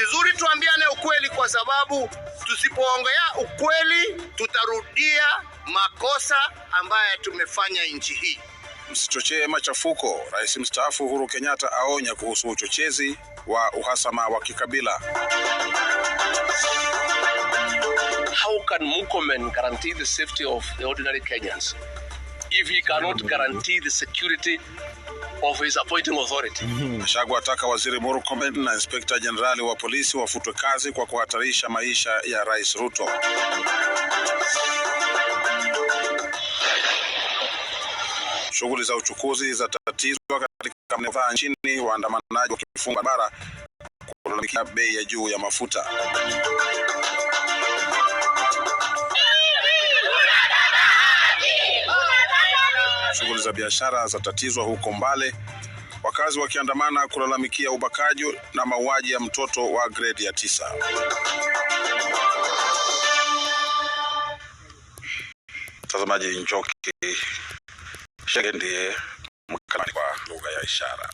vizuri tuambiane ukweli, kwa sababu tusipoongea ukweli tutarudia makosa ambayo tumefanya nchi hii. Msichochee machafuko. Rais mstaafu Uhuru Kenyatta aonya kuhusu uchochezi wa uhasama wa kikabila. How can Murkomen guarantee the safety of the ordinary Kenyans if he cannot guarantee the security of his appointing authority? Gachagua ataka Waziri Murkomen na Inspekta Jenerali wa polisi wafutwe kazi kwa kuhatarisha maisha ya Rais Ruto. Shughuli za uchukuzi za tatizwa katika mkoa nchini, waandamanaji wakifunga barabara kulalamikia bei ya juu ya mafuta. Shughuli za biashara za tatizwa huko Mbale, wakazi wakiandamana kulalamikia ubakaji na mauaji ya mtoto wa grade ya 9. Mtazamaji, Njoki Shege ndiye mkalimani kwa lugha ya ishara.